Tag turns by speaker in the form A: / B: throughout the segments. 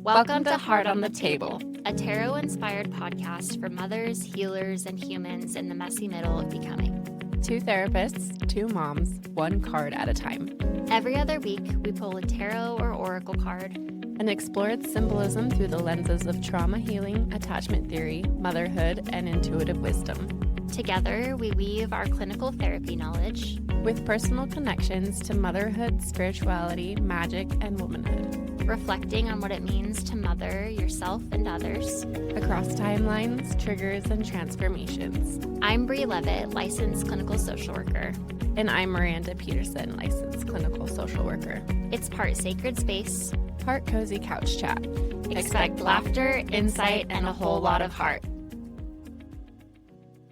A: Welcome to Heart on the Table, a tarot-inspired podcast for mothers, healers, and humans in the messy middle of becoming.
B: Two therapists, two moms, one card at a time.
A: Every other week, we pull a tarot or oracle card
B: and explore its symbolism through the lenses of trauma healing, attachment theory, motherhood, and intuitive wisdom.
A: Together, we weave our clinical therapy knowledge
B: with personal connections to motherhood, spirituality, magic, and womanhood.
A: Reflecting on what it means to mother yourself and others
B: across timelines, triggers, and transformations.
A: I'm Bree Levitt, licensed clinical social worker.
B: And I'm Miranda Peterson, licensed clinical social worker.
A: It's part sacred space,
B: part cozy couch chat.
A: Expect laughter, insight, and a whole lot of heart.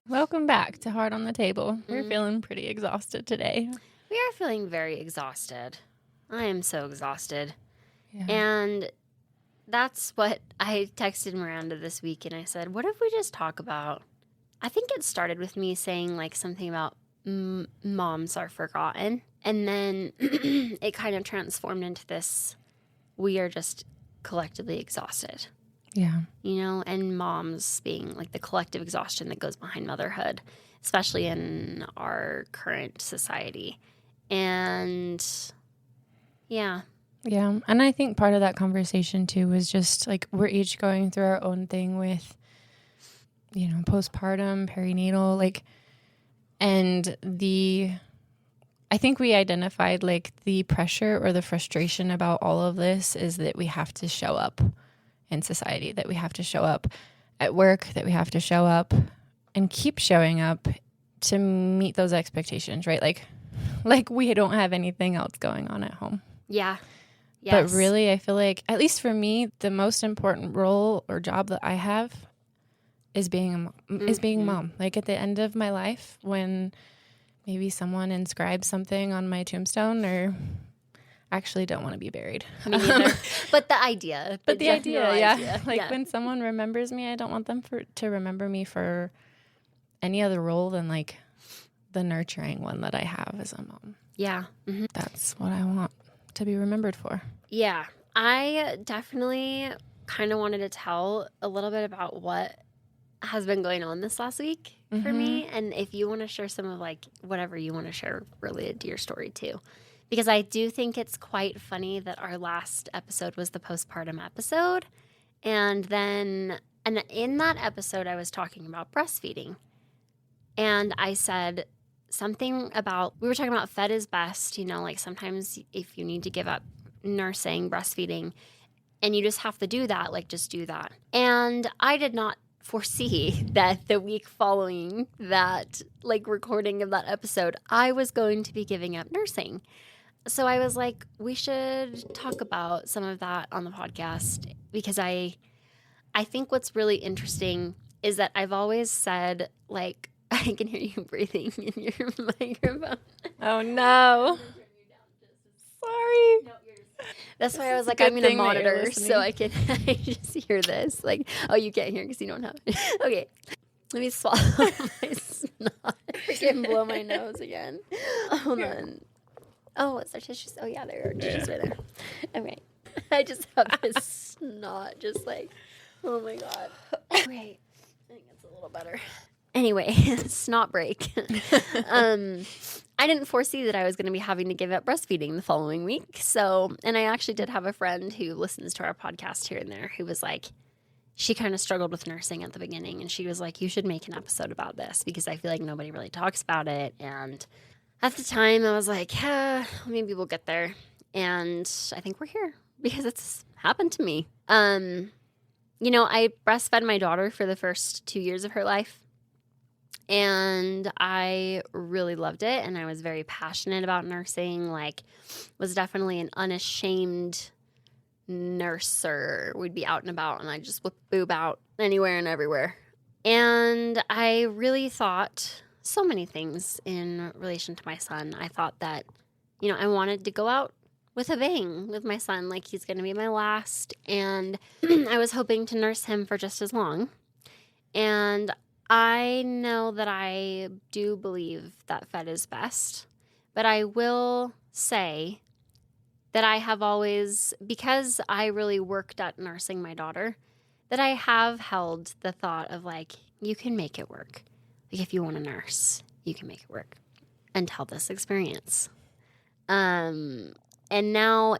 B: Welcome back to Heart on the Table. We're feeling pretty exhausted today.
A: We are feeling very exhausted. I am so exhausted.
B: Yeah.
A: And that's what I texted Miranda this week, and I said, what if we just talk about, I think it started with me saying like something about moms are forgotten. And then it kind of transformed into this, we are just collectively exhausted.
B: Yeah.
A: You know, and moms being like the collective exhaustion that goes behind motherhood, especially in our current society. And yeah.
B: Yeah. And I think part of that conversation too was just like we're each going through our own thing with, you know, postpartum, perinatal, like, and I think we identified like the pressure or the frustration about all of this is that we have to show up in society, that we have to show up at work, that we have to show up and keep showing up to meet those expectations, right? Like we don't have anything else going on at home.
A: Yeah. Yes.
B: But really, I feel like, at least for me, the most important role or job that I have is being mom. Like at the end of my life, when maybe someone inscribes something on my tombstone, or actually don't want to be buried.
A: Me neither. But the idea.
B: The idea. Like when someone remembers me, I don't want them to remember me for any other role than like the nurturing one that I have as a mom.
A: Yeah. Mm-hmm.
B: That's what I want to be remembered for.
A: Yeah. I definitely kind of wanted to tell a little bit about what has been going on this last week for me. And if you want to share some of like whatever you want to share related to your story too. Because I do think it's quite funny that our last episode was the postpartum episode. And in that episode, I was talking about breastfeeding. And I said something about, we were talking about fed is best, you know, like sometimes if you need to give up nursing, breastfeeding, and you just have to do that, like just do that. And I did not foresee that the week following that, like recording of that episode, I was going to be giving up nursing. So I was like, we should talk about some of that on the podcast because I think what's really interesting is that I've always said, like, I can hear you breathing in your microphone.
B: Oh, no. Sorry.
A: That's why I was like, I'm going to monitor so I can just hear this. Like, oh, you can't hear because you don't have it. Okay. Let me swallow my snot. Freaking blow my nose again. Hold on. Oh, what's our tissues? Oh, yeah, there are tissues right there. Okay. I just have this snot just like, oh, my God. Okay. I think it's a little better. Anyway, snot break. I didn't foresee that I was going to be having to give up breastfeeding the following week. So, and I actually did have a friend who listens to our podcast here and there who was like, she kind of struggled with nursing at the beginning. And she was like, you should make an episode about this because I feel like nobody really talks about it. And at the time, I was like, maybe we'll get there. And I think we're here because it's happened to me. You know, I breastfed my daughter for the first 2 years of her life. And I really loved it. And I was very passionate about nursing, like was definitely an unashamed nurser. We'd be out and about and I just would boob out anywhere and everywhere. And I really thought so many things in relation to my son. I thought that, you know, I wanted to go out with a bang with my son, like he's going to be my last. And I was hoping to nurse him for just as long. And I know that I do believe that fed is best, but I will say that I have always, because I really worked at nursing my daughter, that I have held the thought of like, you can make it work. Like if you want to nurse, you can make it work until this experience. And now,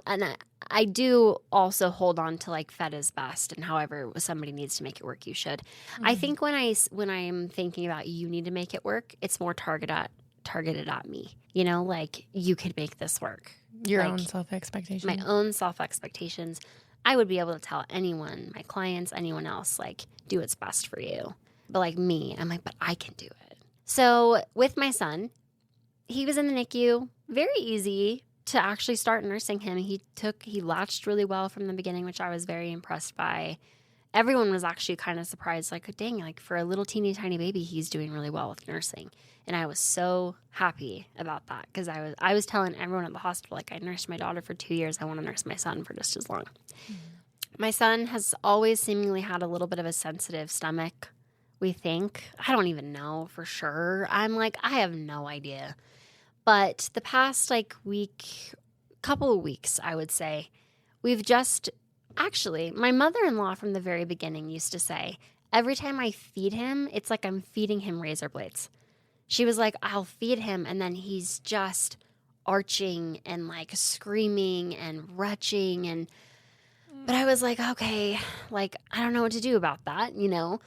A: I do also hold on to like fed is best, and however somebody needs to make it work, you should. Mm-hmm. I think when I'm thinking about you need to make it work, it's more targeted at me. You know, like you could make this work.
B: Your
A: like,
B: own self-expectations.
A: My own self-expectations. I would be able to tell anyone, my clients, anyone else, like do what's best for you. But like me, I'm like, but I can do it. So with my son, he was in the NICU. Very easy to actually start nursing him. He latched really well from the beginning, which I was very impressed by. Everyone was actually kind of surprised, like, dang, like for a little teeny tiny baby, he's doing really well with nursing. And I was so happy about that because I was telling everyone at the hospital, like, I nursed my daughter for 2 years. I want to nurse my son for just as long. Mm-hmm. My son has always seemingly had a little bit of a sensitive stomach, we think. I don't even know for sure. I'm like, I have no idea. But the past couple of weeks, I would say, we've just, actually, my mother-in-law from the very beginning used to say, every time I feed him, it's like I'm feeding him razor blades. She was like, I'll feed him, and then he's just arching and like screaming and retching. But I was like, okay, like, I don't know what to do about that, you know?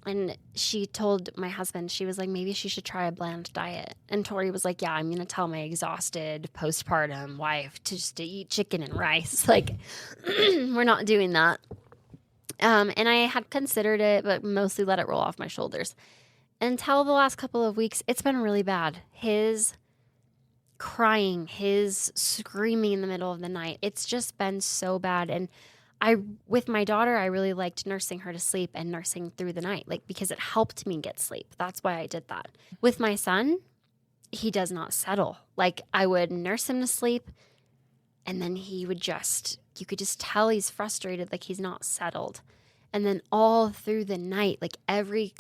A: And she told my husband, she was like, maybe she should try a bland diet. And Tori was like, yeah, I'm going to tell my exhausted postpartum wife to eat chicken and rice. Like, we're not doing that. And I had considered it, but mostly let it roll off my shoulders. Until the last couple of weeks, it's been really bad. His crying, his screaming in the middle of the night, it's just been so bad. And with my daughter, I really liked nursing her to sleep and nursing through the night, like because it helped me get sleep. That's why I did that. With my son, he does not settle. Like I would nurse him to sleep and then he would you could just tell he's frustrated, like he's not settled. And then all through the night, like every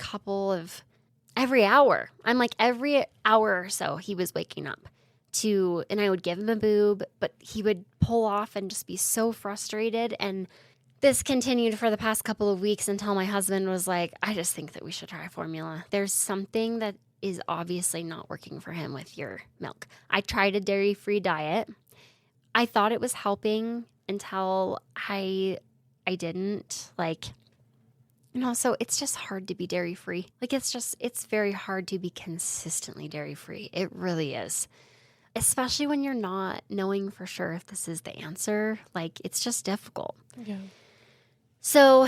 A: hour, I'm like every hour or so he was waking up and I would give him a boob, but he would pull off and just be so frustrated. And this continued for the past couple of weeks until my husband was like, I just think that we should try formula. There's something that is obviously not working for him with your milk. I tried a dairy-free diet. I thought it was helping until I didn't. Like, so it's just hard to be dairy-free. Like it's very hard to be consistently dairy-free. It really is. Especially when you're not knowing for sure if this is the answer. Like, it's just difficult. Yeah. So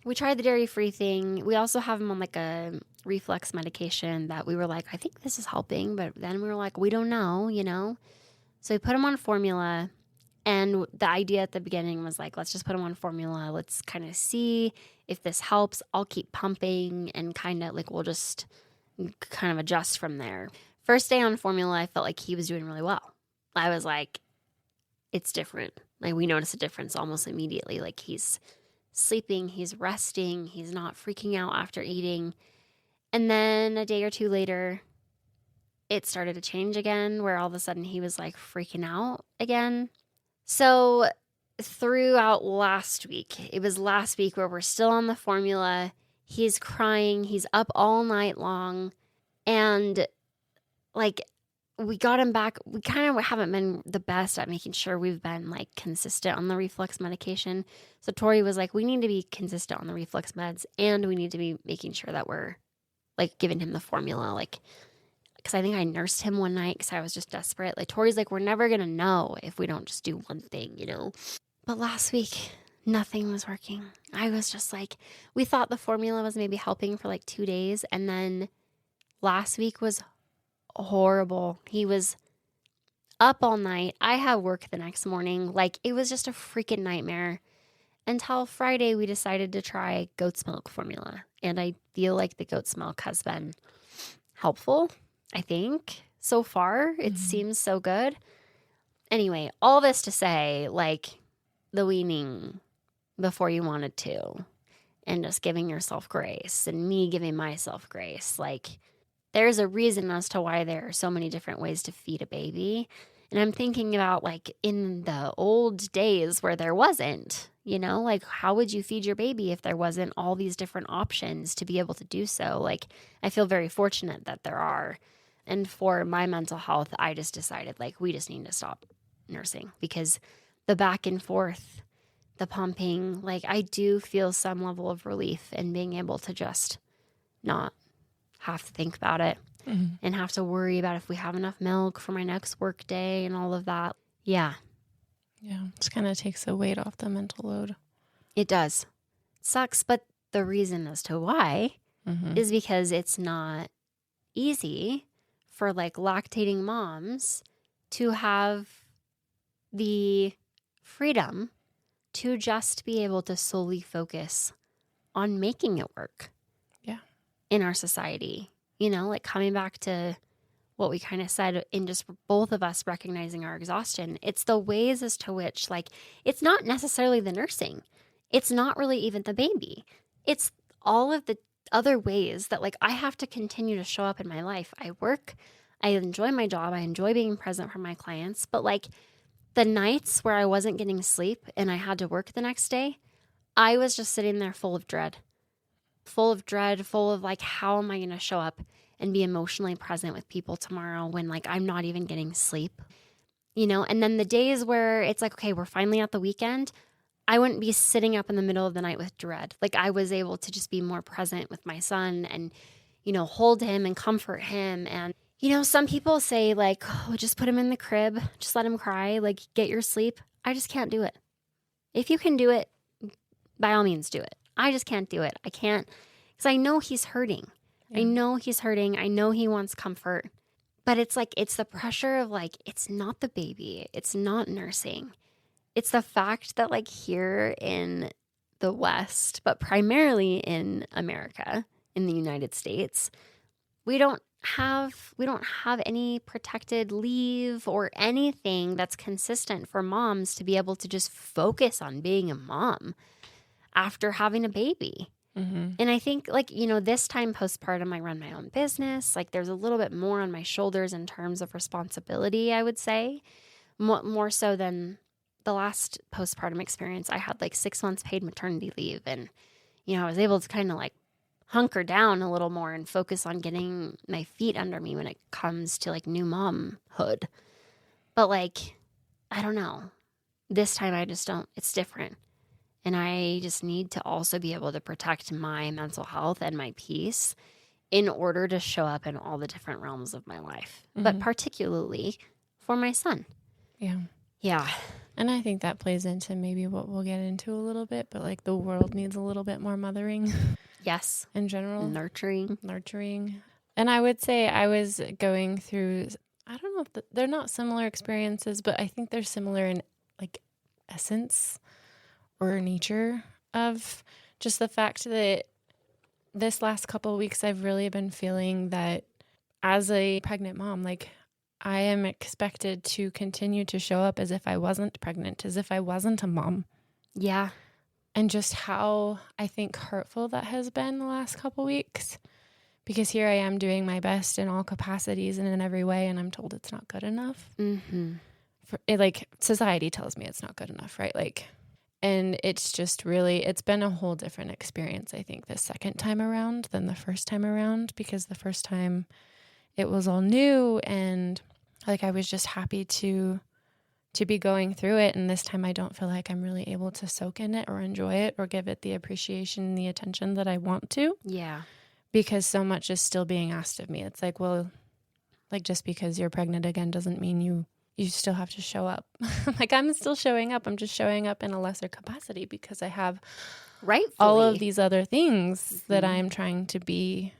A: we tried the dairy-free thing. We also have him on like a reflux medication that we were like, I think this is helping. But then we were like, we don't know, So we put him on formula. And the idea at the beginning was like, let's just put him on formula. Let's kind of see if this helps. I'll keep pumping and kind of like we'll just kind of adjust from there. First day on formula, I felt like he was doing really well. I was like, it's different. Like we noticed a difference almost immediately. Like he's sleeping, he's resting, he's not freaking out after eating. And then a day or two later, it started to change again where all of a sudden he was like freaking out again. So throughout last week, it was last week where we're still on the formula. He's crying, he's up all night long. And like we got him back. We kind of haven't been the best at making sure we've been like consistent on the reflux medication. So Tori was like, we need to be consistent on the reflux meds and we need to be making sure that we're like giving him the formula. Like, because I think I nursed him one night because I was just desperate. Like Tori's like, we're never going to know if we don't just do one thing, But last week, nothing was working. I was just like, we thought the formula was maybe helping for like 2 days. And then last week was horrible. He was up all night. I had work the next morning. Like it was just a freaking nightmare until Friday we decided to try goat's milk formula. And I feel like the goat's milk has been helpful, I think. So far, it seems so good. Anyway, all this to say, like the weaning before you wanted to and just giving yourself grace and me giving myself grace, like there's a reason as to why there are so many different ways to feed a baby. And I'm thinking about like in the old days where there wasn't, you know, like how would you feed your baby if there wasn't all these different options to be able to do so? Like I feel very fortunate that there are. And for my mental health, I just decided like we just need to stop nursing because the back and forth, the pumping, like I do feel some level of relief in being able to just not have to think about it and have to worry about if we have enough milk for my next work day and all of that. Yeah.
B: Yeah. It kind of takes the weight off the mental load.
A: It does. It sucks. But the reason as to why is because it's not easy for like lactating moms to have the freedom to just be able to solely focus on making it work.
B: Yeah.
A: In our society, you know, like coming back to what we kind of said in just both of us recognizing our exhaustion, it's the ways as to which like, it's not necessarily the nursing. It's not really even the baby. It's all of the other ways that like I have to continue to show up in my life. I work, I enjoy my job, I enjoy being present for my clients, but like the nights where I wasn't getting sleep and I had to work the next day, I was just sitting there full of dread, full of like, how am I going to show up and be emotionally present with people tomorrow when like I'm not even getting sleep, you know? And then the days where it's like, okay, we're finally at the weekend, I wouldn't be sitting up in the middle of the night with dread. Like I was able to just be more present with my son and, you know, hold him and comfort him. And, you know, some people say like, oh, just put him in the crib, just let him cry, like get your sleep. I just can't do it. If you can do it, by all means do it. I just can't do it. I can't, because I know he's hurting. Yeah. I know he's hurting. I know he wants comfort. But it's like, it's the pressure of like, it's not the baby. It's not nursing. It's the fact that like here in the West, but primarily in America, in the United States, we don't have any protected leave or anything that's consistent for moms to be able to just focus on being a mom after having a baby. And I think like, you know, this time postpartum, I run my own business. Like there's a little bit more on my shoulders in terms of responsibility, I would say, more so than the last postpartum experience. I had like 6 months paid maternity leave and, you know, I was able to kind of like hunker down a little more and focus on getting my feet under me when it comes to like new momhood. But like, I don't know. This time I just don't, it's different. And I just need to also be able to protect my mental health and my peace in order to show up in all the different realms of my life, but particularly for my son.
B: Yeah.
A: Yeah.
B: And I think that plays into maybe what we'll get into a little bit, but like the world needs a little bit more mothering.
A: Yes.
B: In general.
A: Nurturing.
B: And I would say I was going through, I don't know if they're not similar experiences, but I think they're similar in like essence or nature of just the fact that this last couple of weeks I've really been feeling that as a pregnant mom, like I am expected to continue to show up as if I wasn't pregnant, as if I wasn't a mom.
A: Yeah.
B: And just how I think hurtful that has been the last couple weeks, because here I am doing my best in all capacities and in every way, and I'm told it's not good enough. Like society tells me it's not good enough, right? Like, and it's just really, it's been a whole different experience, I think, the second time around than the first time around, because the first time it was all new and like I was just happy to be going through it. And this time I don't feel like I'm really able to soak in it or enjoy it or give it the appreciation and the attention that I want to.
A: Yeah.
B: Because so much is still being asked of me. It's like, well, like just because you're pregnant again doesn't mean you still have to show up. Like I'm still showing up. I'm just showing up in a lesser capacity because I have all of these other things that I'm trying to be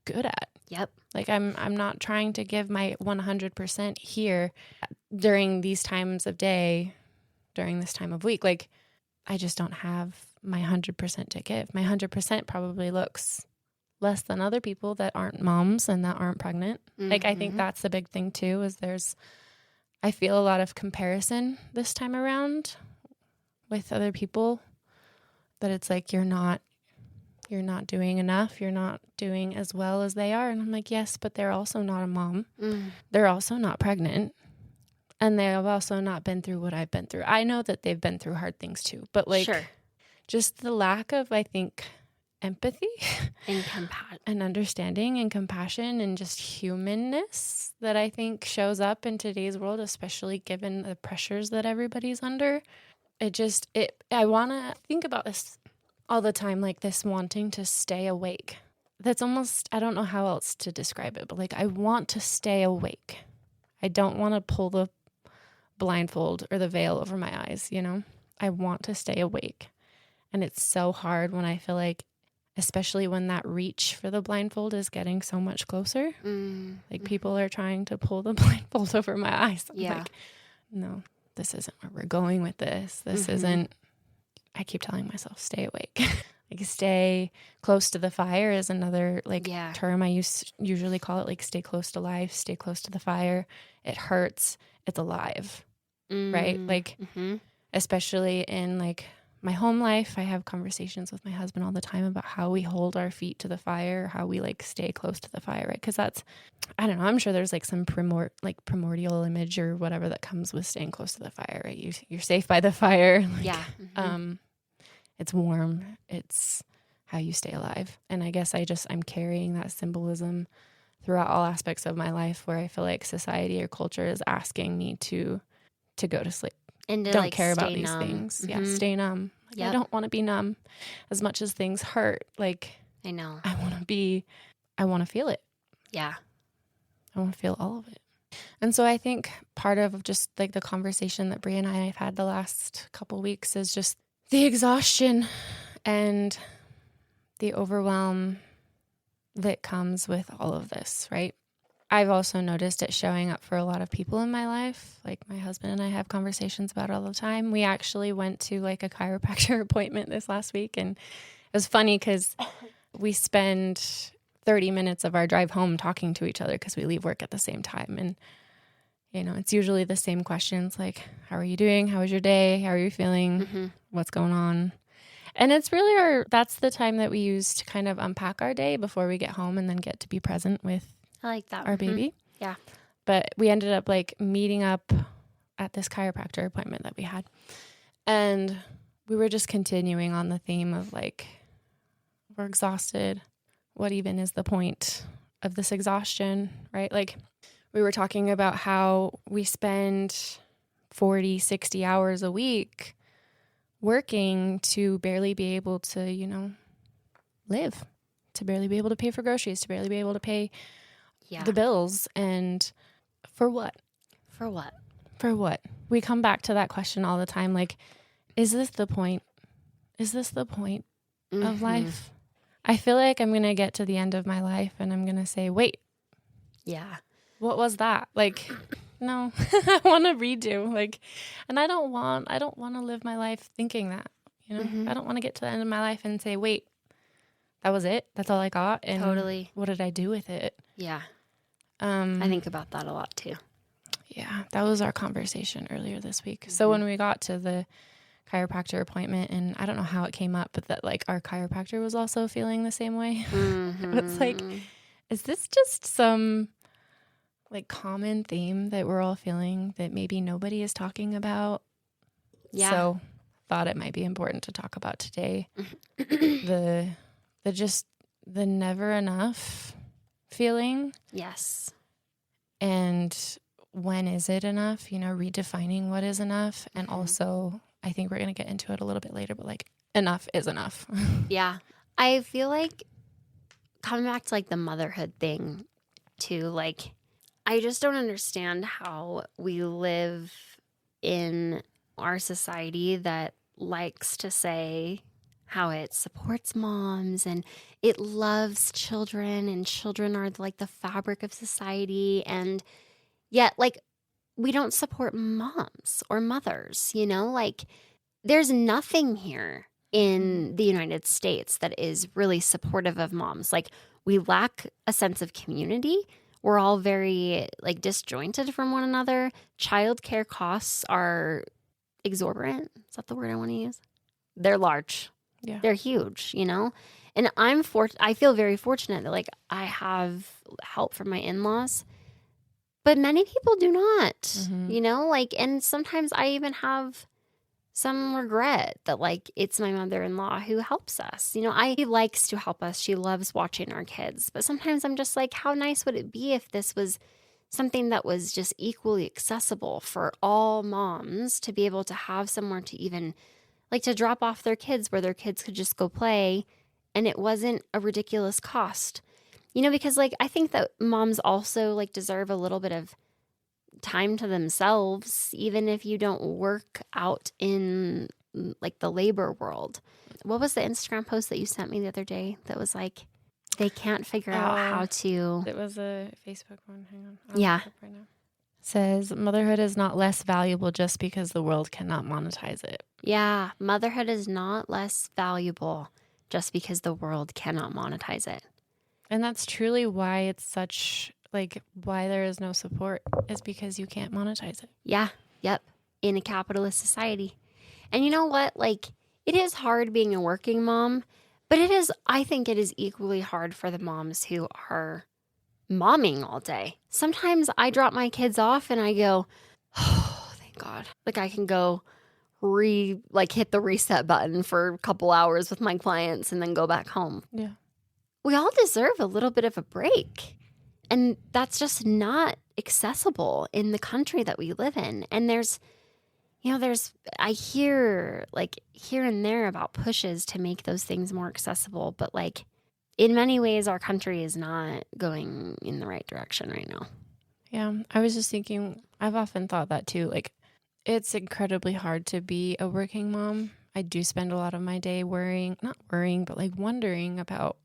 B: good at.
A: Yep.
B: Like I'm not trying to give my 100% here during these times of day, during this time of week. Like I just don't have my 100% to give. My 100% probably looks less than other people that aren't moms and that aren't pregnant. Like I think that's the big thing too, is I feel a lot of comparison this time around with other people, that it's like you're not doing enough. You're not doing as well as they are. And I'm like, yes, but they're also not a mom. They're also not pregnant. And they have also not been through what I've been through. I know that they've been through hard things too, but like
A: sure.
B: just the lack of, I think, empathy
A: and
B: understanding and compassion and just humanness that I think shows up in today's world, especially given the pressures that everybody's under. I want to think about this all the time, like this wanting to stay awake. That's almost, I don't know how else to describe it, but like I want to stay awake. I don't want to pull the blindfold or the veil over my eyes, you know? I want to stay awake. And it's so hard when I feel like, especially when that reach for the blindfold is getting so much closer. Like people are trying to pull the blindfold over my eyes. I'm like, no, this isn't where we're going with this. This isn't, I keep telling myself, stay awake. Like stay close to the fire is another term I usually call it, like stay close to life, stay close to the fire. It hurts. It's alive, right? Like, especially in like my home life, I have conversations with my husband all the time about how we hold our feet to the fire, how we like stay close to the fire, right? Because that's, I don't know, I'm sure there's like some primordial image or whatever that comes with staying close to the fire, right? You're safe by the fire. Like, it's warm. It's how you stay alive. And I guess I'm carrying that symbolism throughout all aspects of my life where I feel like society or culture is asking me to go to sleep.
A: And to
B: don't
A: like
B: care about
A: stay
B: these
A: numb.
B: things. Yeah, stay numb. Like, I don't want to be numb as much as things hurt. Like,
A: I know.
B: I want to feel it.
A: Yeah.
B: I want to feel all of it. And so I think part of just like the conversation that Brie and I have had the last couple weeks is just the exhaustion and the overwhelm that comes with all of this, right? I've also noticed it showing up for a lot of people in my life. Like my husband and I have conversations about it all the time. We actually went to like a chiropractor appointment this last week. And it was funny because we spend 30 minutes of our drive home talking to each other because we leave work at the same time. And, you know, it's usually the same questions like, how are you doing? How was your day? How are you feeling? What's going on? And it's really that's the time that we use to kind of unpack our day before we get home and then get to be present with
A: I like that.
B: our baby.
A: Yeah.
B: But we ended up like meeting up at this chiropractor appointment that we had. And we were just continuing on the theme of like, we're exhausted. What even is the point of this exhaustion, right? Like we were talking about how we spend 40, 60 hours a week working to barely be able to, you know, live, to barely be able to pay for groceries, to barely be able to pay the bills. And for what?
A: For what?
B: For what? We come back to that question all the time. Like, is this the point? Is this the point of life? I feel like I'm going to get to the end of my life and I'm going to say, wait.
A: Yeah.
B: What was that? Like, no, I want to redo. Like, and I don't want to live my life thinking that, you know, I don't want to get to the end of my life and say, wait, that was it. That's all I got. And
A: totally.
B: What did I do with it?
A: Yeah. I think about that a lot too.
B: Yeah. That was our conversation earlier this week. So when we got to the chiropractor appointment, and I don't know how it came up, but that like our chiropractor was also feeling the same way. It's like, is this just some like common theme that we're all feeling that maybe nobody is talking about?
A: Yeah.
B: So thought it might be important to talk about today. the never enough feeling.
A: Yes.
B: And when is it enough? You know, redefining what is enough. And also, I think we're going to get into it a little bit later, but like enough is enough.
A: Yeah. I feel like coming back to like the motherhood thing too, like I just don't understand how we live in our society that likes to say how it supports moms and it loves children and children are like the fabric of society. And yet like we don't support moms or mothers, you know, like there's nothing here in the United States that is really supportive of moms. Like we lack a sense of community. We're all very like disjointed from one another. Childcare costs are exorbitant. Is that the word I want to use? They're large.
B: Yeah.
A: They're huge, you know? And I feel very fortunate that like I have help from my in-laws, But many people do not, you know, like, and sometimes I even have some regret that, like, it's my mother-in-law who helps us. You know, she likes to help us. She loves watching our kids. But sometimes I'm just like, how nice would it be if this was something that was just equally accessible for all moms to be able to have somewhere to even, like, to drop off their kids where their kids could just go play and it wasn't a ridiculous cost. You know, because, like, I think that moms also, like, deserve a little bit of time to themselves, even if you don't work out in, like, the labor world. What was the Instagram post that you sent me the other day that was like, they can't figure out how to...
B: It was a Facebook one. Hang on.
A: Yeah.
B: Look it up right now. Says, motherhood is not less valuable just because the world cannot monetize it.
A: Yeah, motherhood is not less valuable just because the world cannot monetize it.
B: And that's truly why it's such, like, why there is no support is because you can't monetize it.
A: Yeah, yep, in a capitalist society. And you know what? Like, it is hard being a working mom, but I think it is equally hard for the moms who are momming all day. Sometimes I drop my kids off and I go, oh, thank God. Like, I can go hit the reset button for a couple hours with my clients and then go back home.
B: Yeah.
A: We all deserve a little bit of a break. And that's just not accessible in the country that we live in. And I hear, like, here and there about pushes to make those things more accessible. But, like, in many ways, our country is not going in the right direction right now.
B: Yeah. I was just thinking, I've often thought that too. Like, it's incredibly hard to be a working mom. I do spend a lot of my day not worrying, but, like, wondering about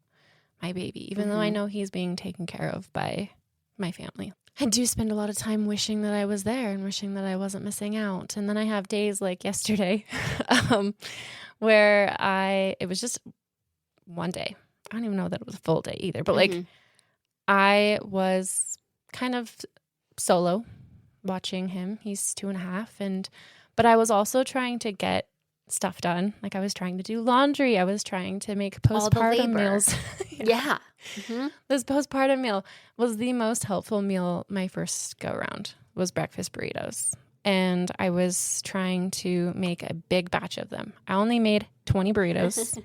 B: my baby, even though I know he's being taken care of by my family. I do spend a lot of time wishing that I was there and wishing that I wasn't missing out. And then I have days like yesterday where it was just one day. I don't even know that it was a full day either, but like I was kind of solo watching him. He's 2.5. But I was also trying to get stuff done. Like, I was trying to do laundry. I was trying to make postpartum meals.
A: Yeah.
B: This postpartum meal was the most helpful meal my first go around was breakfast burritos. And I was trying to make a big batch of them. I only made 20 burritos,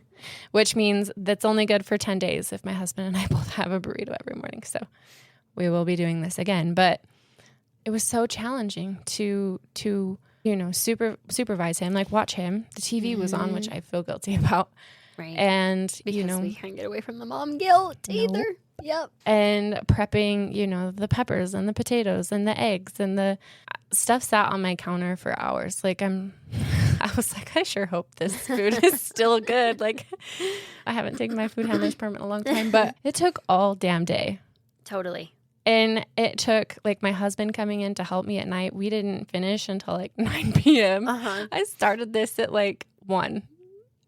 B: which means that's only good for 10 days if my husband and I both have a burrito every morning. So we will be doing this again. But it was so challenging to supervise him, like watch him. The TV was on, which I feel guilty about.
A: Right.
B: And,
A: because we can't get away from the mom guilt either. Yep.
B: And prepping, the peppers and the potatoes and the eggs and the stuff sat on my counter for hours. Like, I was like, I sure hope this food is still good. Like, I haven't taken my food handler's permit in a long time, but it took all damn day.
A: Totally.
B: And it took, like, my husband coming in to help me at night. We didn't finish until, like, 9 p.m. I started this at, like, 1.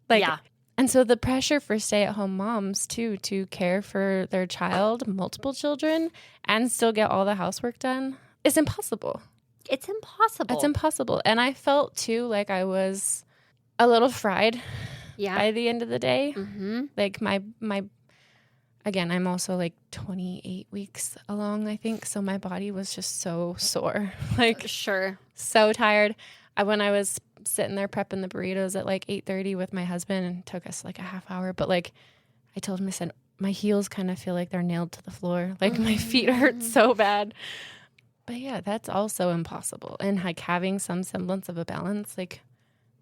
B: Like, yeah. And so the pressure for stay-at-home moms, too, to care for their child, multiple children, and still get all the housework done is impossible.
A: It's impossible.
B: It's impossible. And I felt, too, like I was a little fried by the end of the day. Like, my again, I'm also like 28 weeks along, I think. So my body was just so sore. Like, so tired. When I was sitting there prepping the burritos at like 8:30 with my husband, and it took us like a half hour. But like, I told him, I said, my heels kind of feel like they're nailed to the floor. Like, my feet hurt so bad. But yeah, that's also impossible. And like having some semblance of a balance, like,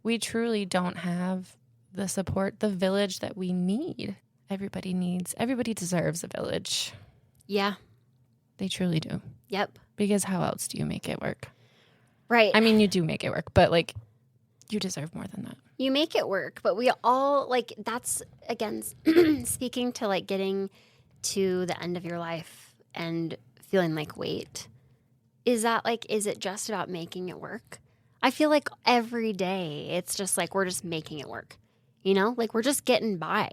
B: we truly don't have the support, the village that we need. Everybody deserves a village. Yeah. They truly do.
A: Yep.
B: Because how else do you make it work?
A: Right.
B: I mean, you do make it work, but like, you deserve more than that.
A: You make it work, but we all, like, that's, again, speaking to like getting to the end of your life and feeling like, wait, is it just about making it work? I feel like every day it's just like, we're just making it work, like we're just getting by.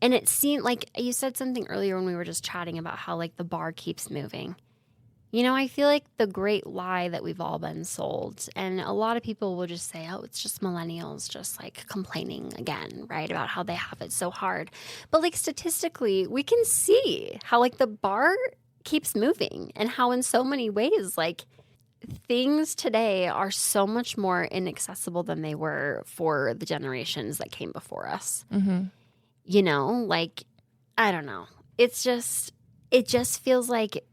A: And it seemed like you said something earlier when we were just chatting about how, like, the bar keeps moving. I feel like the great lie that we've all been sold, and a lot of people will just say, oh, it's just millennials just, like, complaining again, right, about how they have it so hard. But, like, statistically, we can see how, like, the bar keeps moving, and how in so many ways, like, things today are so much more inaccessible than they were for the generations that came before us. You know, like, I don't know. It just feels like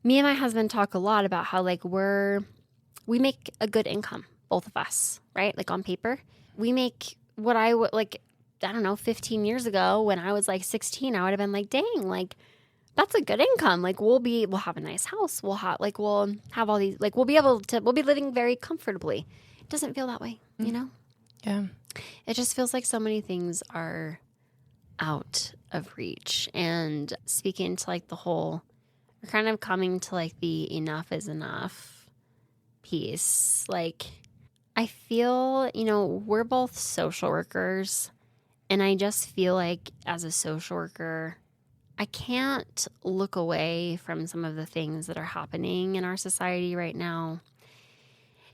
A: me and my husband talk a lot about how, like, we make a good income, both of us, right? Like, on paper, we make what I would, like, I don't know, 15 years ago when I was like 16, I would have been like, dang, like, that's a good income. Like, we'll have a nice house. We'll have all these, like, we'll be living very comfortably. It doesn't feel that way, you know?
B: Yeah.
A: It just feels like so many things are out of reach. And speaking to, like, we're kind of coming to, like, the enough is enough piece. Like, I feel, you know, we're both social workers, and I just feel like as a social worker, I can't look away from some of the things that are happening in our society right now.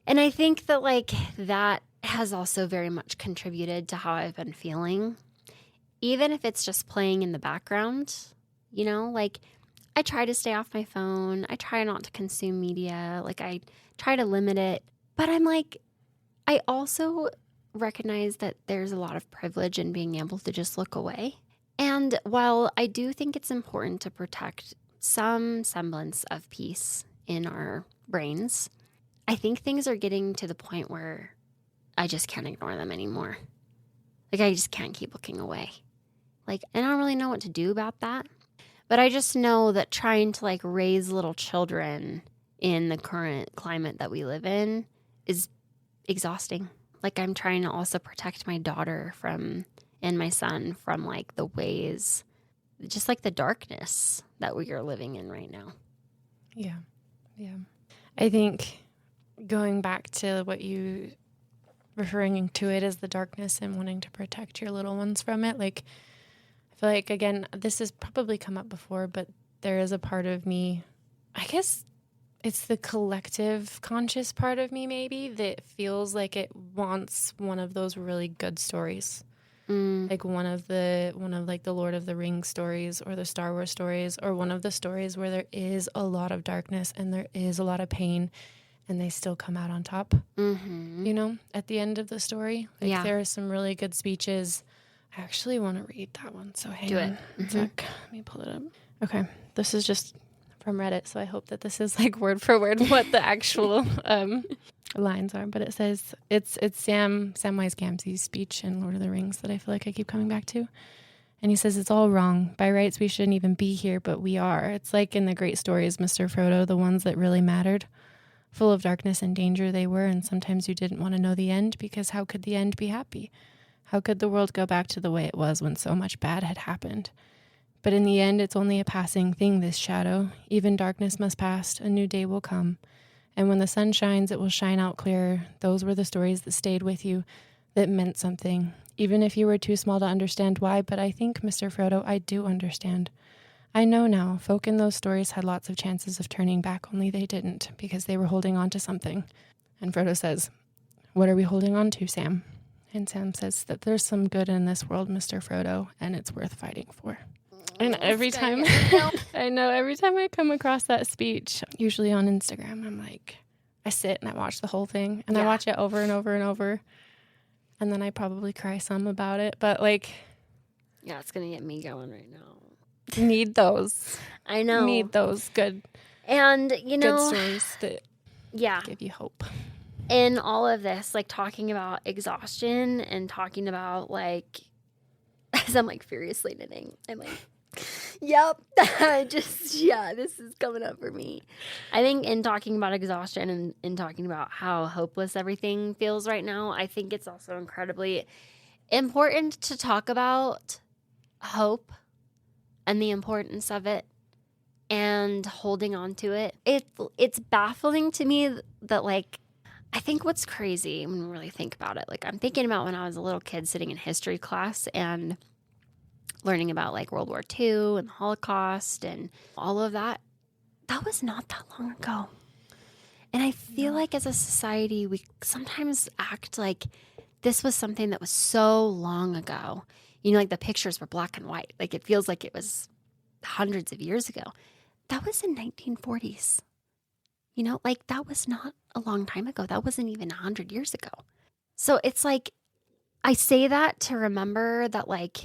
A: And I think that, like, that has also very much contributed to how I've been feeling. Even if it's just playing in the background, you know, like, I try to stay off my phone. I try not to consume media. Like, I try to limit it. But I'm like, I also recognize that there's a lot of privilege in being able to just look away. And while I do think it's important to protect some semblance of peace in our brains, I think things are getting to the point where I just can't ignore them anymore. Like, I just can't keep looking away. Like, and I don't really know what to do about that. But I just know that trying to, like, raise little children in the current climate that we live in is exhausting. Like, I'm trying to also protect my daughter and my son from, like, the ways, just like the darkness that we are living in right now.
B: Yeah. Yeah. I think going back to what you referring to it as the darkness and wanting to protect your little ones from it, like, I feel like, again, this has probably come up before, but there is a part of me, I guess it's the collective conscious part of me maybe, that feels like it wants one of those really good stories. Like one of like the Lord of the Rings stories or the Star Wars stories, or one of the stories where there is a lot of darkness and there is a lot of pain and they still come out on top, you know, at the end of the story. Like, there are some really good speeches. I actually want to read that one, so hang on a sec. Let me pull it up. Okay, this is just from Reddit, so I hope that this is, like, word for word what the actual lines are. But it says, it's Samwise Gamgee's speech in Lord of the Rings that I feel like I keep coming back to. And he says, it's all wrong. By rights, we shouldn't even be here, but we are. It's like in the great stories, Mr. Frodo, the ones that really mattered. Full of darkness and danger they were, and sometimes you didn't want to know the end, because how could the end be happy? How could the world go back to the way it was when so much bad had happened? But in the end, it's only a passing thing, this shadow. Even darkness must pass, a new day will come. And when the sun shines, it will shine out clearer. Those were the stories that stayed with you, that meant something, even if you were too small to understand why. But I think, Mr. Frodo, I do understand. I know now, folk in those stories had lots of chances of turning back, only they didn't, because they were holding on to something. And Frodo says, what are we holding on to, Sam? And Sam says that there's some good in this world, Mr. Frodo, and it's worth fighting for. And every time, I know, every time I come across that speech, usually on Instagram, I'm like, I sit and I watch the whole thing, and I watch it over and over and over. And then I probably cry some about it, but, like,
A: yeah, it's going to get me going right now.
B: Need those.
A: I know.
B: Need those good,
A: and, you know,
B: good stories that give you hope.
A: In all of this, like, talking about exhaustion and talking about, like, as I'm, like, furiously knitting, I'm like, yep, this is coming up for me. I think in talking about exhaustion and in talking about how hopeless everything feels right now, I think it's also incredibly important to talk about hope and the importance of it and holding on to it. It's baffling to me that, like, I think what's crazy when we really think about it, like, I'm thinking about when I was a little kid sitting in history class and learning about, like, World War II and the Holocaust and all of that. That was not that long ago. And I feel like as a society, we sometimes act like this was something that was so long ago. You know, like, the pictures were black and white. Like, it feels like it was hundreds of years ago. that was in 1940s. You know, like that was not a long time ago. That wasn't even 100 years ago. So it's like, I say that to remember that like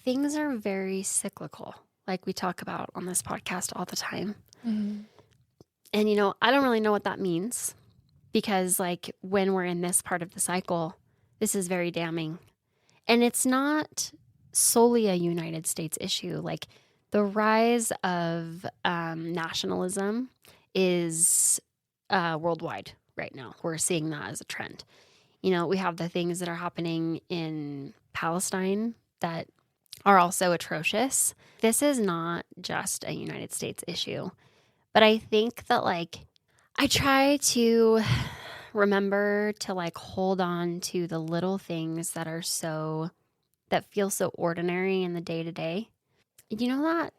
A: things are very cyclical, like we talk about on this podcast all the time.
B: Mm-hmm.
A: And, you know, I don't really know what that means because like when we're in this part of the cycle, this is very damning. And it's not solely a United States issue. Like the rise of nationalism is worldwide right now. We're seeing that as a trend. You know, we have the things that are happening in Palestine that are also atrocious. This is not just a United States issue. But I think that like I try to remember to like hold on to the little things that are that feel so ordinary in the day to day. You know that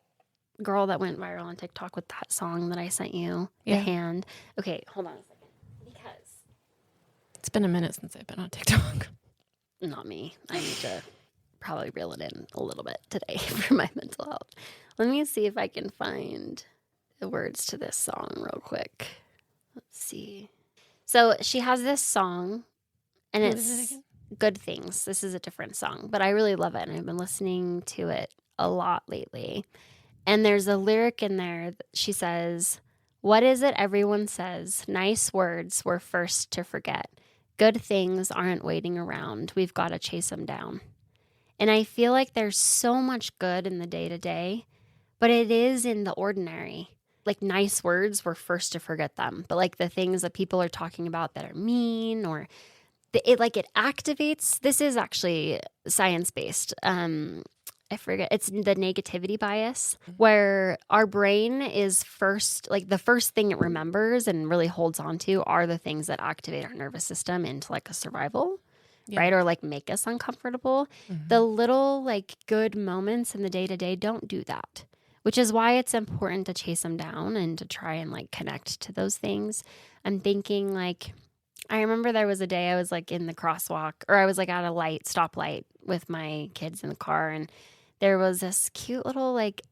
A: girl that went viral on TikTok with that song that I sent you?
B: Yeah.
A: The hand. Okay, hold on a second. Because
B: it's been a minute since I've been on TikTok.
A: Not me. I need to probably reel it in a little bit today for my mental health. Let me see if I can find the words to this song real quick. Let's see. So she has this song, and it's Good Things. This is a different song, but I really love it, and I've been listening to it a lot lately. And there's a lyric in there. She says, "What is it everyone says? Nice words we're first to forget. Good things aren't waiting around. We've got to chase them down." And I feel like there's so much good in the day-to-day, but it is in the ordinary. Like nice words, we're first to forget them. But like the things that people are talking about that are mean or it activates. This is actually science-based. I forget. It's the negativity bias where our brain is first, like the first thing it remembers and really holds on to are the things that activate our nervous system into like a survival, right? Or like make us uncomfortable. Mm-hmm. The little like good moments in the day-to-day don't do that. Which is why it's important to chase them down and to try and like connect to those things. I'm thinking like, I remember there was a day I was like in the crosswalk or I was like at a stoplight with my kids in the car. And there was this cute little like,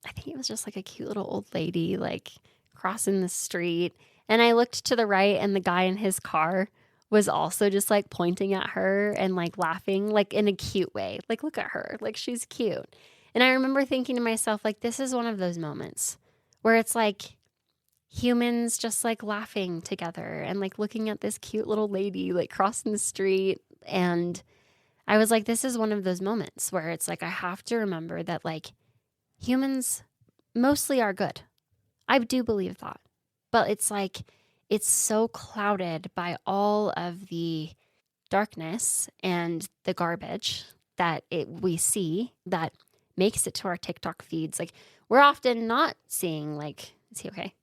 A: I think it was just like a cute little old lady like crossing the street. And I looked to the right and the guy in his car was also just like pointing at her and like laughing like in a cute way. Like, look at her. Like she's cute. And I remember thinking to myself, like, this is one of those moments where it's like humans just like laughing together and like looking at this cute little lady like crossing the street. And I was like, this is one of those moments where it's like, I have to remember that like humans mostly are good. I do believe that. But it's like, it's so clouded by all of the darkness and the garbage that we see that makes it to our TikTok feeds. Like we're often not seeing like, is he okay?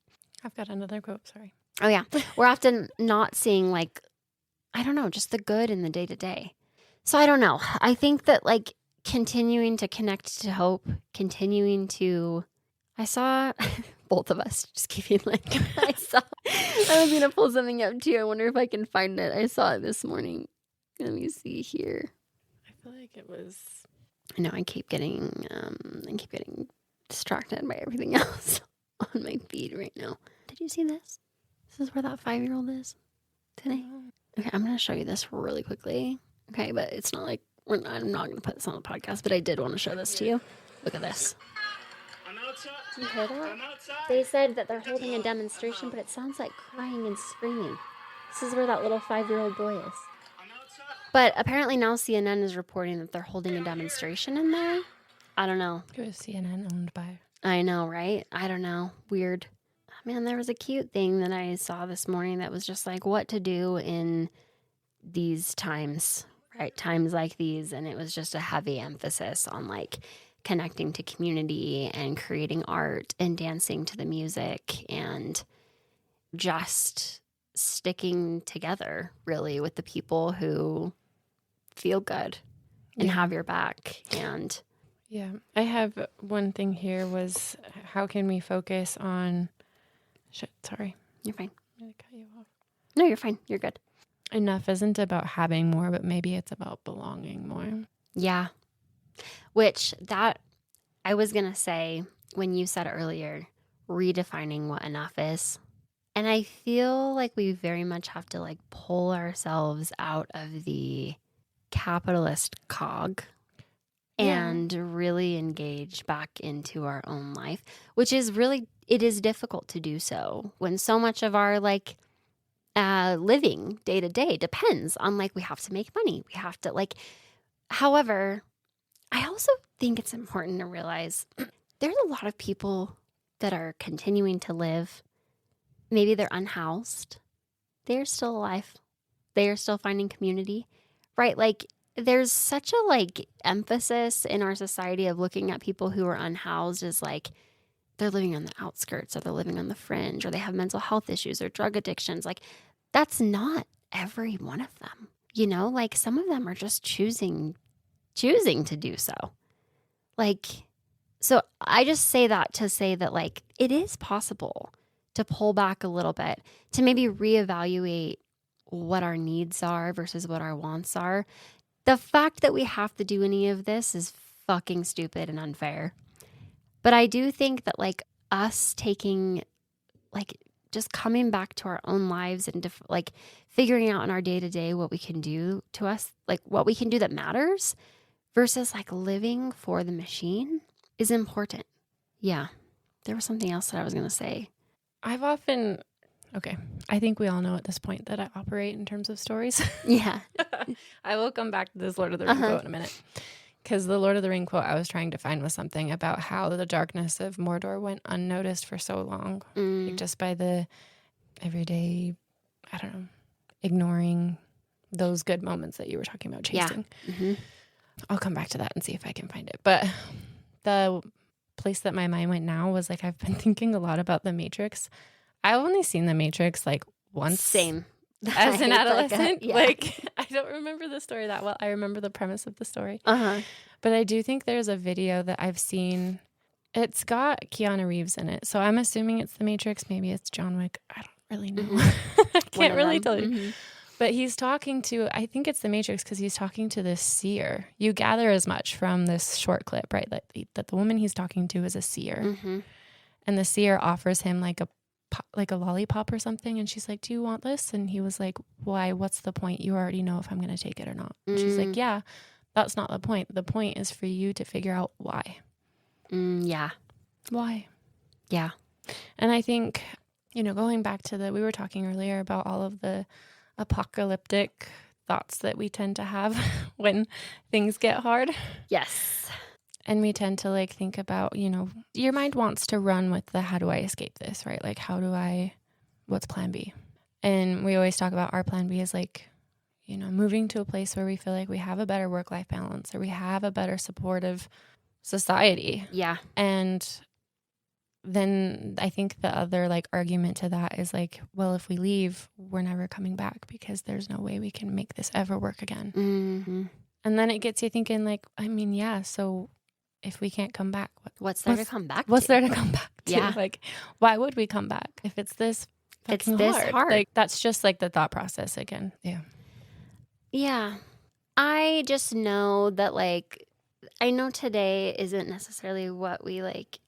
B: I've got another quote, sorry.
A: Oh yeah. We're often not seeing like, I don't know, just the good in the day to day. So I don't know. I think that like continuing to connect to hope, I saw both of us just keeping like, I was going to pull something up too. I wonder if I can find it. I saw it this morning. Let me see here.
B: I feel like it was,
A: I know I keep getting distracted by everything else on my feed right now. Did you see this? This is where that 5-year-old is today. Okay, I'm going to show you this really quickly. Okay, but it's not like I'm not going to put this on the podcast, but I did want to show this to you. Look at this. Do you hear that? They said that they're holding a demonstration, but it sounds like crying and screaming. This is where that little 5-year-old boy is. But apparently now CNN is reporting that they're holding a demonstration in there. I don't know.
B: It was CNN owned by.
A: I know, right? I don't know. Weird. Man, there was a cute thing that I saw this morning that was just like what to do in these times, right? Times like these. And it was just a heavy emphasis on like connecting to community and creating art and dancing to the music and just sticking together really with the people who feel good and have your back. And
B: yeah, I have one thing here was how can we focus on sorry.
A: You're fine.
B: I'm going to cut you off.
A: No, you're fine. You're good.
B: Enough isn't about having more, but maybe it's about belonging more.
A: Yeah. Which that I was going to say when you said earlier, redefining what enough is. And I feel like we very much have to like pull ourselves out of the capitalist cog and really engage back into our own life, which is really, it is difficult to do so when so much of our like living day to day depends on like we have to make money. We have to like, however, I also think it's important to realize there's a lot of people that are continuing to live. Maybe they're unhoused. They're still alive. They are still finding community, right? Like there's such a like emphasis in our society of looking at people who are unhoused as like they're living on the outskirts or they're living on the fringe or they have mental health issues or drug addictions. Like that's not every one of them, you know, like some of them are just choosing to do so. Like, so I just say that to say that like it is possible to pull back a little bit, to maybe reevaluate what our needs are versus what our wants are. The fact that we have to do any of this is fucking stupid and unfair. But I do think that like us taking, like just coming back to our own lives and like figuring out in our day to day what we can do to us, like what we can do that matters versus like living for the machine is important. Yeah. There was something else that I was going to say.
B: I think we all know at this point that I operate in terms of stories.
A: Yeah.
B: I will come back to this Lord of the Ring quote in a minute. Because the Lord of the Ring quote I was trying to find was something about how the darkness of Mordor went unnoticed for so long. Like just by the everyday, I don't know, ignoring those good moments that you were talking about chasing.
A: Yeah. Mm-hmm.
B: I'll come back to that and see if I can find it. But the place that my mind went now was like, I've been thinking a lot about The Matrix. I've only seen The Matrix like once.
A: Same.
B: As an adolescent.
A: Yeah.
B: Like, I don't remember the story that well. I remember the premise of the story.
A: Uh-huh.
B: But I do think there's a video that I've seen. It's got Keanu Reeves in it. So I'm assuming it's The Matrix. Maybe it's John Wick. I don't really know.
A: Mm-hmm.
B: I can't really tell you.
A: Mm-hmm.
B: But he's talking to, I think it's The Matrix because he's talking to this seer. You gather as much from this short clip, right? That the woman he's talking to is a seer.
A: Mm-hmm.
B: And the seer offers him like a lollipop or something. And she's like, do you want this? And he was like, why? What's the point? You already know if I'm going to take it or not. And she's like, yeah, that's not the point. The point is for you to figure out why.
A: Yeah.
B: Why?
A: Yeah.
B: And I think, going back to we were talking earlier about all of the apocalyptic thoughts that we tend to have when things get hard.
A: Yes.
B: And we tend to like think about, your mind wants to run with the, how do I escape this, right? Like, what's plan B? And we always talk about our plan B is like, moving to a place where we feel like we have a better work-life balance or we have a better supportive society.
A: Yeah.
B: And then I think the other like argument to that is like, well, if we leave, we're never coming back because there's no way we can make this ever work again.
A: Mm-hmm.
B: And then it gets you thinking like, I mean, yeah, so if we can't come back,
A: what's there to come back to?
B: What's there to come back to?
A: Yeah.
B: Like, why would we come back if it's this fucking hard? Like, that's just like the thought process again. Yeah.
A: Yeah. I just know that like, I know today isn't necessarily what we like,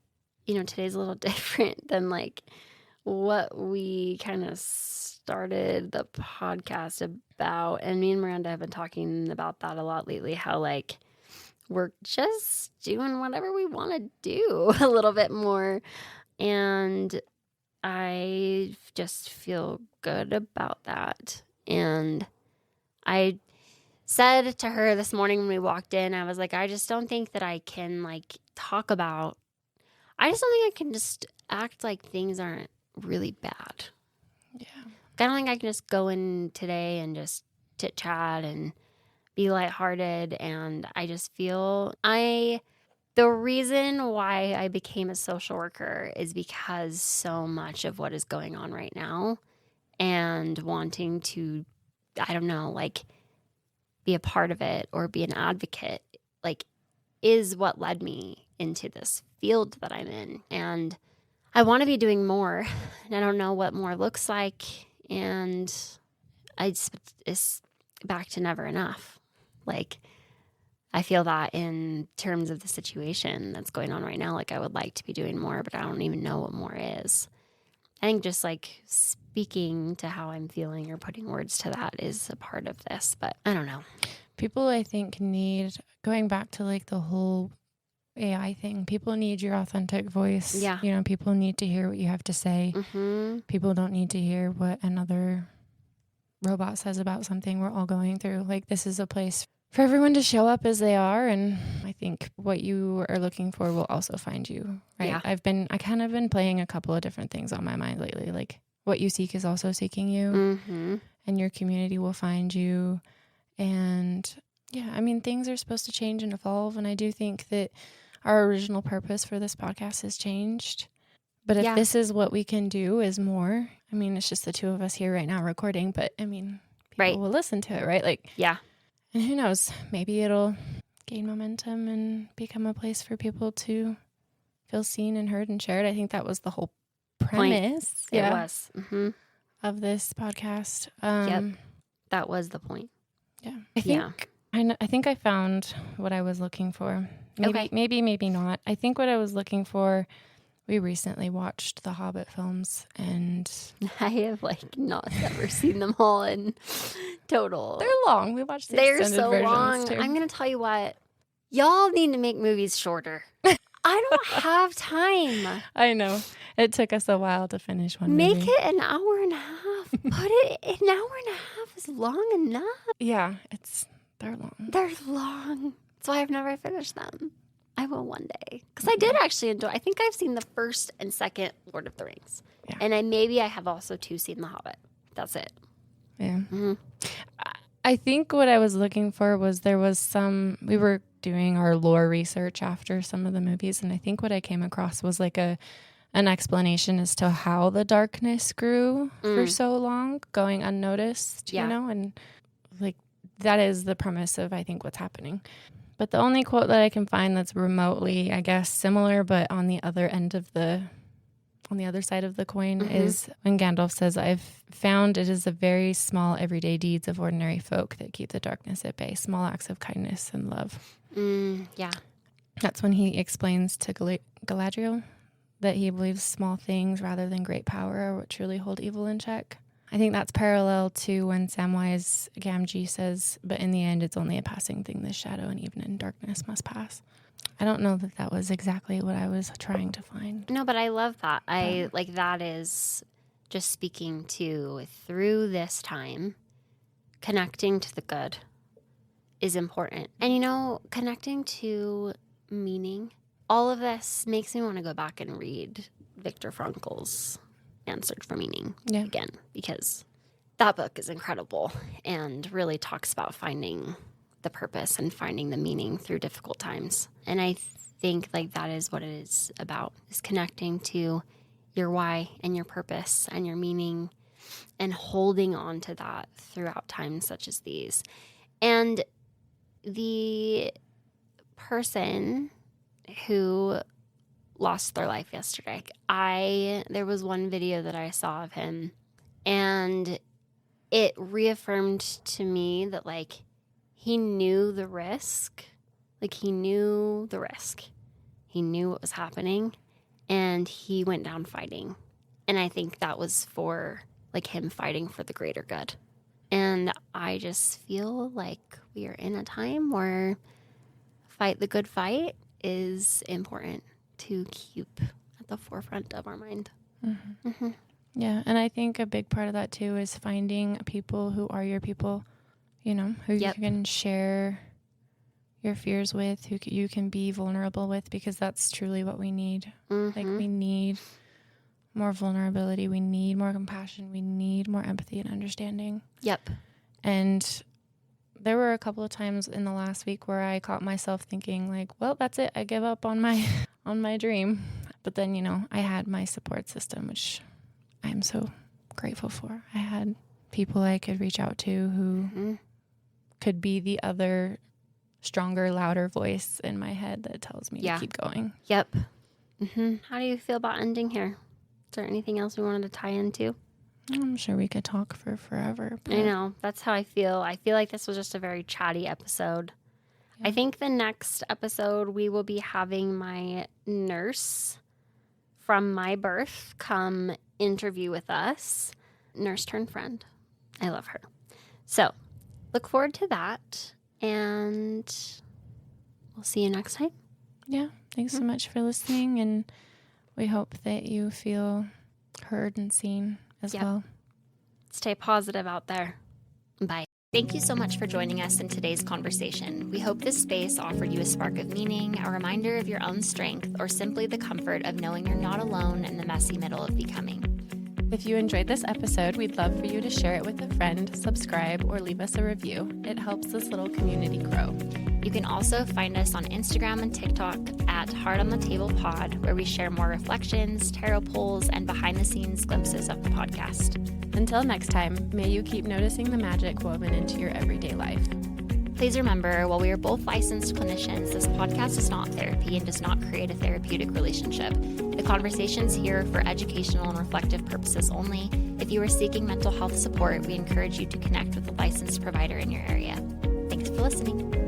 A: today's a little different than like what we kind of started the podcast about. And me and Miranda have been talking about that a lot lately, how like we're just doing whatever we want to do a little bit more. And I just feel good about that. And I said to her this morning when we walked in, I was like, I just don't think that I can like talk about, I just don't think I can just act like things aren't really bad.
B: Yeah.
A: I don't think I can just go in today and just chit chat and be lighthearted. And I just feel the reason why I became a social worker is because so much of what is going on right now and wanting to, I don't know, like be a part of it or be an advocate, like is what led me into this field that I'm in. And I want to be doing more. And I don't know what more looks like. And it's back to never enough. Like, I feel that in terms of the situation that's going on right now, like I would like to be doing more, but I don't even know what more is. I think just like speaking to how I'm feeling or putting words to that is a part of this, but I don't know.
B: People, I think, need, going back to like the whole AI thing, people need your authentic voice.
A: Yeah.
B: You know, people need to hear what you have to say.
A: Mm-hmm.
B: People don't need to hear what another robot says about something we're all going through. Like, this is a place for everyone to show up as they are. And I think what you are looking for will also find you. Right.
A: Yeah.
B: I kind of been playing a couple of different things on my mind lately. Like, what you seek is also seeking you,
A: Mm-hmm.
B: and your community will find you. And yeah, I mean, things are supposed to change and evolve. And I do think that our original purpose for this podcast has changed. But if this is what we can do is more, I mean, it's just the two of us here right now recording, but I mean, people will listen to it, right? Like,
A: yeah.
B: And who knows, maybe it'll gain momentum and become a place for people to feel seen and heard and shared. I think that was the whole premise.
A: It was. Mm-hmm.
B: Of this podcast.
A: Yep. That was the point.
B: Yeah. I think I found what I was looking for. Maybe not. I think what I was looking for, we recently watched the Hobbit films, and
A: I have not ever seen them all in total.
B: They're long. We watched the
A: They're
B: extended
A: so
B: versions
A: long.
B: too.
A: I'm going to tell you what. Y'all need to make movies shorter. I don't have time.
B: I know. It took us a while to finish one
A: Make
B: movie.
A: it an hour and a half. Put it an hour and a half is long enough.
B: Yeah, they're long.
A: They're long. That's why I've never finished them. I will one day. Because I did actually enjoy. I think I've seen the first and second Lord of the Rings. Yeah. And I have also seen The Hobbit. That's it.
B: Yeah. Mm-hmm. I think what I was looking for was we were doing our lore research after some of the movies, and I think what I came across was like an explanation as to how the darkness grew for so long, going unnoticed, you know, and like that is the premise of, I think, what's happening. But the only quote that I can find that's remotely, I guess, similar, but on the other side of the coin is when Gandalf says, "I've found it is the very small everyday deeds of ordinary folk that keep the darkness at bay, small acts of kindness and love."
A: Yeah.
B: That's when he explains to Galadriel that he believes small things rather than great power are what truly hold evil in check. I think that's parallel to when Samwise Gamgee says, "But in the end, it's only a passing thing. The shadow and even in darkness must pass." I don't know that was exactly what I was trying to find.
A: No, but I love that. That is just speaking to, through this time, connecting to the good is important. And, connecting to meaning. All of this makes me want to go back and read Viktor Frankl's Man's Search for Meaning again, because that book is incredible and really talks about finding the purpose and finding the meaning through difficult times. And I think that is what it is about, is connecting to your why and your purpose and your meaning and holding on to that throughout times such as these. And the person who lost their life yesterday, there was one video that I saw of him, and it reaffirmed to me that he knew the risk. He knew the risk. He knew what was happening, and he went down fighting. And I think that was for him fighting for the greater good. And I just feel like we are in a time where fight the good fight is important to keep at the forefront of our mind. Mm-hmm. Mm-hmm.
B: Yeah, and I think a big part of that too is finding people who are your people, who you can share your fears with, who you can be vulnerable with, because that's truly what we need.
A: Mm-hmm.
B: We need more vulnerability. We need more compassion. We need more empathy and understanding.
A: Yep.
B: And there were a couple of times in the last week where I caught myself thinking well, that's it. I give up on my dream. But then, I had my support system, which I'm so grateful for. I had people I could reach out to who could be the other stronger, louder voice in my head that tells me to keep going.
A: Yep. Mm-hmm. How do you feel about ending here? Is there anything else we wanted to tie into?
B: I'm sure we could talk for forever.
A: But I know. That's how I feel. I feel like this was just a very chatty episode. I think the next episode we will be having my nurse from my birth come interview with us. Nurse turned friend. I love her. So look forward to that, and we'll see you next time.
B: Yeah. Thanks so much for listening, and we hope that you feel heard and seen as well.
A: Stay positive out there. Bye. Thank you so much for joining us in today's conversation. We hope this space offered you a spark of meaning, a reminder of your own strength, or simply the comfort of knowing you're not alone in the messy middle of becoming.
B: If you enjoyed this episode, we'd love for you to share it with a friend, subscribe, or leave us a review. It helps this little community grow.
A: You can also find us on Instagram and TikTok at Heart on the Table Pod, where we share more reflections, tarot pulls, and behind-the-scenes glimpses of the podcast.
B: Until next time, may you keep noticing the magic woven into your everyday life.
A: Please remember, while we are both licensed clinicians, this podcast is not therapy and does not create a therapeutic relationship. The conversations here are for educational and reflective purposes only. If you are seeking mental health support, we encourage you to connect with a licensed provider in your area. Thanks for listening.